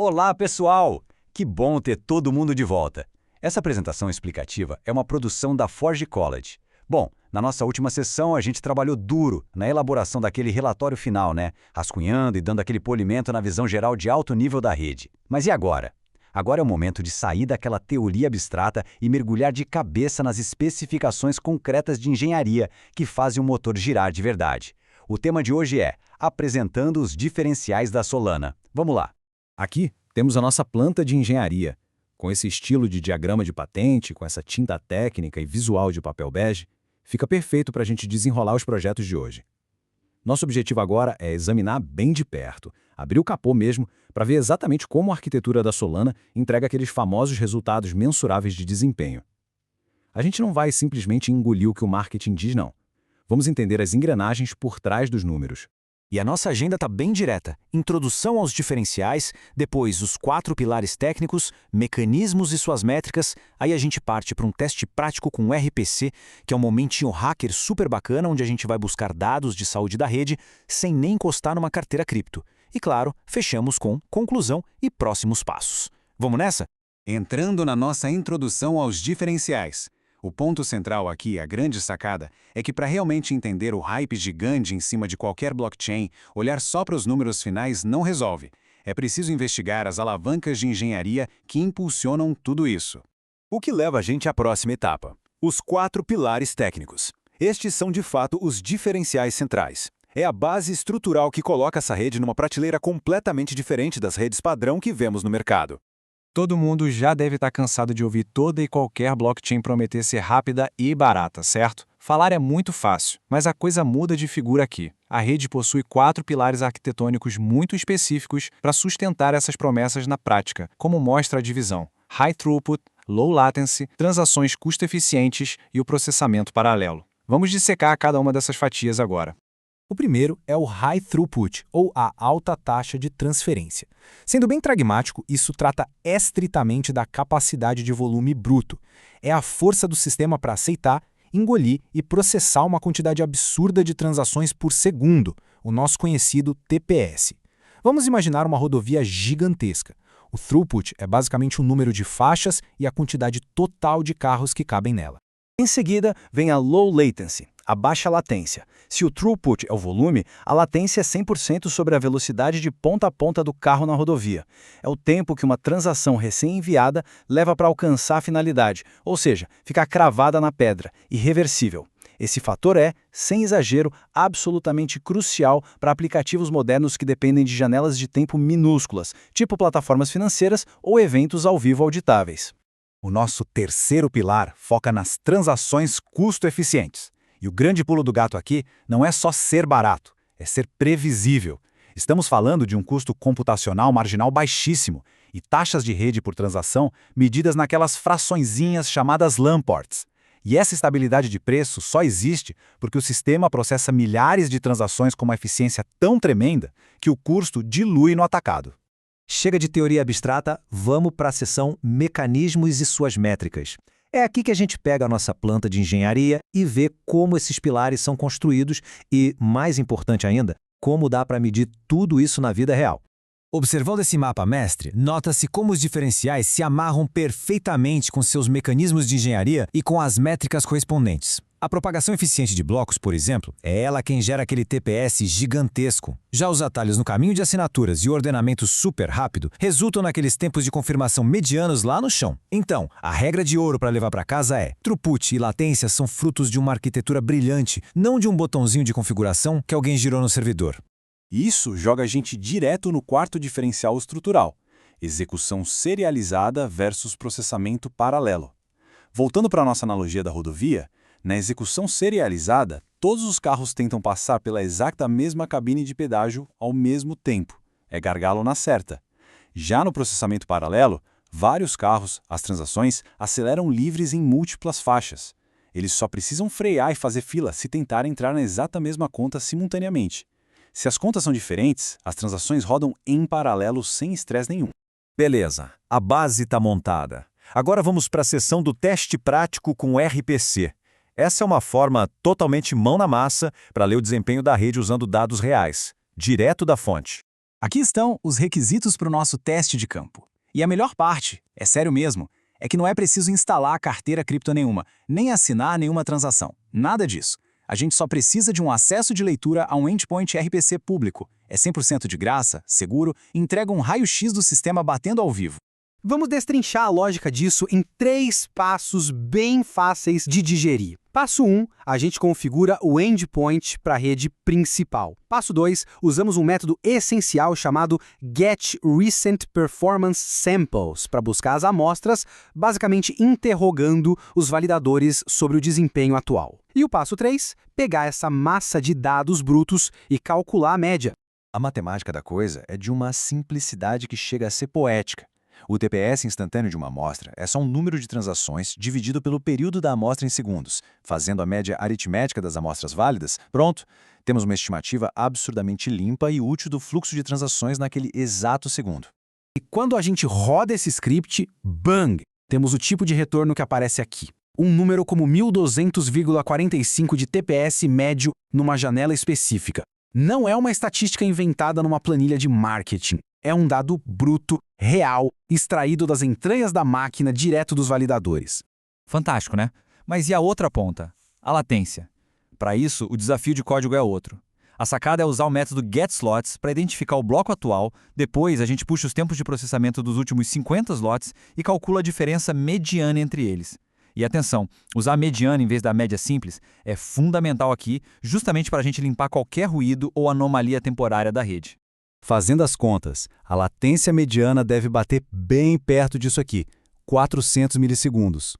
Olá, pessoal! Que bom ter todo mundo de volta. Essa apresentação explicativa é uma produção da Forge College. Bom, na nossa última sessão a gente trabalhou duro na elaboração daquele relatório final, né? Rascunhando e dando aquele polimento na visão geral de alto nível da rede. Mas e agora? Agora é o momento de sair daquela teoria abstrata e mergulhar de cabeça nas especificações concretas de engenharia que fazem o motor girar de verdade. O tema de hoje é apresentando os diferenciais da Solana. Vamos lá! Aqui temos a nossa planta de engenharia. Com esse estilo de diagrama de patente, com essa tinta técnica e visual de papel bege, fica perfeito para a gente desenrolar os projetos de hoje. Nosso objetivo agora é examinar bem de perto, abrir o capô mesmo, para ver exatamente como a arquitetura da Solana entrega aqueles famosos resultados mensuráveis de desempenho. A gente não vai simplesmente engolir o que o marketing diz, não. Vamos entender as engrenagens por trás dos números. E a nossa agenda está bem direta. Introdução aos diferenciais, depois os 4 pilares técnicos, mecanismos e suas métricas, aí a gente parte para um teste prático com RPC, que é um momentinho hacker super bacana, onde a gente vai buscar dados de saúde da rede sem nem encostar numa carteira cripto. E claro, fechamos com conclusão e próximos passos. Vamos nessa? Entrando na nossa introdução aos diferenciais. O ponto central aqui, a grande sacada, é que para realmente entender o hype gigante em cima de qualquer blockchain, olhar só para os números finais não resolve. É preciso investigar as alavancas de engenharia que impulsionam tudo isso. O que leva a gente à próxima etapa. Os 4 pilares técnicos. Estes são de fato os diferenciais centrais. É a base estrutural que coloca essa rede numa prateleira completamente diferente das redes padrão que vemos no mercado. Todo mundo já deve estar cansado de ouvir toda e qualquer blockchain prometer ser rápida e barata, certo? Falar é muito fácil, mas a coisa muda de figura aqui. A rede possui 4 pilares arquitetônicos muito específicos para sustentar essas promessas na prática, como mostra a divisão: High Throughput, Low Latency, transações custo-eficientes e o processamento paralelo. Vamos dissecar cada uma dessas fatias agora. O primeiro é o High Throughput, ou a alta taxa de transferência. Sendo bem pragmático, isso trata estritamente da capacidade de volume bruto. É a força do sistema para aceitar, engolir e processar uma quantidade absurda de transações por segundo, o nosso conhecido TPS. Vamos imaginar uma rodovia gigantesca. O throughput é basicamente o número de faixas e a quantidade total de carros que cabem nela. Em seguida, vem a Low Latency, a baixa latência. Se o throughput é o volume, a latência é 100% sobre a velocidade de ponta a ponta do carro na rodovia. É o tempo que uma transação recém-enviada leva para alcançar a finalidade, ou seja, ficar cravada na pedra, irreversível. Esse fator é, sem exagero, absolutamente crucial para aplicativos modernos que dependem de janelas de tempo minúsculas, tipo plataformas financeiras ou eventos ao vivo auditáveis. O nosso terceiro pilar foca nas transações custo-eficientes. E o grande pulo do gato aqui não é só ser barato, é ser previsível. Estamos falando de um custo computacional marginal baixíssimo e taxas de rede por transação medidas naquelas fraçõezinhas chamadas LAMPorts. E essa estabilidade de preço só existe porque o sistema processa milhares de transações com uma eficiência tão tremenda que o custo dilui no atacado. Chega de teoria abstrata, vamos para a seção Mecanismos e suas métricas. É aqui que a gente pega a nossa planta de engenharia e vê como esses pilares são construídos e, mais importante ainda, como dá para medir tudo isso na vida real. Observando esse mapa mestre, nota-se como os diferenciais se amarram perfeitamente com seus mecanismos de engenharia e com as métricas correspondentes. A propagação eficiente de blocos, por exemplo, é ela quem gera aquele TPS gigantesco. Já os atalhos no caminho de assinaturas e o ordenamento super rápido resultam naqueles tempos de confirmação medianos lá no chão. Então, a regra de ouro para levar para casa é: throughput e latência são frutos de uma arquitetura brilhante, não de um botãozinho de configuração que alguém girou no servidor. Isso joga a gente direto no quarto diferencial estrutural: execução serializada versus processamento paralelo. Voltando para a nossa analogia da rodovia, na execução serializada, todos os carros tentam passar pela exata mesma cabine de pedágio ao mesmo tempo. É gargalo na certa. Já no processamento paralelo, vários carros, as transações, aceleram livres em múltiplas faixas. Eles só precisam frear e fazer fila se tentarem entrar na exata mesma conta simultaneamente. Se as contas são diferentes, as transações rodam em paralelo sem estresse nenhum. Beleza, a base está montada. Agora vamos para a seção do teste prático com RPC. Essa é uma forma totalmente mão na massa para ler o desempenho da rede usando dados reais, direto da fonte. Aqui estão os requisitos para o nosso teste de campo. E a melhor parte, é sério mesmo, é que não é preciso instalar a carteira cripto nenhuma, nem assinar nenhuma transação. Nada disso. A gente só precisa de um acesso de leitura a um endpoint RPC público. É 100% de graça, seguro, e entrega um raio-x do sistema batendo ao vivo. Vamos destrinchar a lógica disso em 3 passos bem fáceis de digerir. Passo 1, a gente configura o endpoint para a rede principal. Passo 2, usamos um método essencial chamado getRecentPerformanceSamples para buscar as amostras, basicamente interrogando os validadores sobre o desempenho atual. E o passo 3, pegar essa massa de dados brutos e calcular a média. A matemática da coisa é de uma simplicidade que chega a ser poética. O TPS instantâneo de uma amostra é só um número de transações dividido pelo período da amostra em segundos. Fazendo a média aritmética das amostras válidas, pronto, temos uma estimativa absurdamente limpa e útil do fluxo de transações naquele exato segundo. E quando a gente roda esse script, bang! Temos o tipo de retorno que aparece aqui. Um número como 1200,45 de TPS médio numa janela específica. Não é uma estatística inventada numa planilha de marketing. É um dado bruto, real, extraído das entranhas da máquina direto dos validadores. Fantástico, né? Mas e a outra ponta? A latência. Para isso, o desafio de código é outro. A sacada é usar o método getSlots para identificar o bloco atual, depois a gente puxa os tempos de processamento dos últimos 50 slots e calcula a diferença mediana entre eles. E atenção, usar a mediana em vez da média simples é fundamental aqui, justamente para a gente limpar qualquer ruído ou anomalia temporária da rede. Fazendo as contas, a latência mediana deve bater bem perto disso aqui, 400 milissegundos.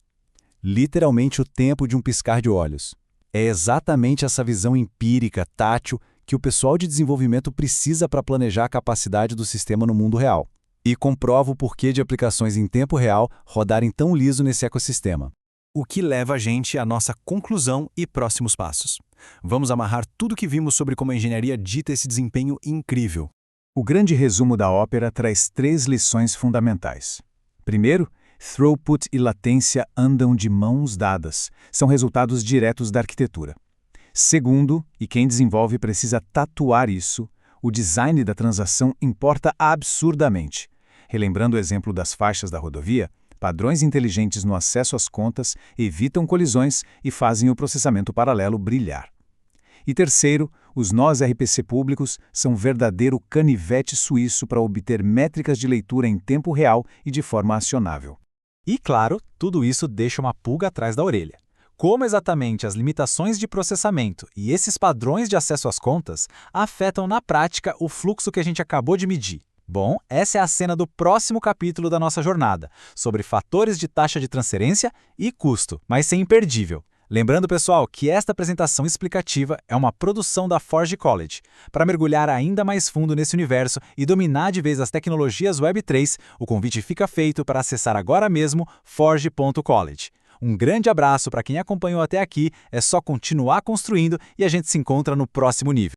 Literalmente o tempo de um piscar de olhos. É exatamente essa visão empírica, tátil, que o pessoal de desenvolvimento precisa para planejar a capacidade do sistema no mundo real. E comprova o porquê de aplicações em tempo real rodarem tão liso nesse ecossistema. O que leva a gente à nossa conclusão e próximos passos. Vamos amarrar tudo que vimos sobre como a engenharia dita esse desempenho incrível. O grande resumo da ópera traz 3 lições fundamentais. Primeiro, throughput e latência andam de mãos dadas, são resultados diretos da arquitetura. Segundo, e quem desenvolve precisa tatuar isso, o design da transação importa absurdamente. Relembrando o exemplo das faixas da rodovia, padrões inteligentes no acesso às contas evitam colisões e fazem o processamento paralelo brilhar. E terceiro, os nós RPC públicos são verdadeiro canivete suíço para obter métricas de leitura em tempo real e de forma acionável. E claro, tudo isso deixa uma pulga atrás da orelha. Como exatamente as limitações de processamento e esses padrões de acesso às contas afetam na prática o fluxo que a gente acabou de medir? Bom, essa é a cena do próximo capítulo da nossa jornada, sobre fatores de taxa de transferência e custo, mas sem imperdível. Lembrando, pessoal, que esta apresentação explicativa é uma produção da Forge College. Para mergulhar ainda mais fundo nesse universo e dominar de vez as tecnologias Web3, o convite fica feito para acessar agora mesmo forge.college. Um grande abraço para quem acompanhou até aqui, é só continuar construindo e a gente se encontra no próximo nível.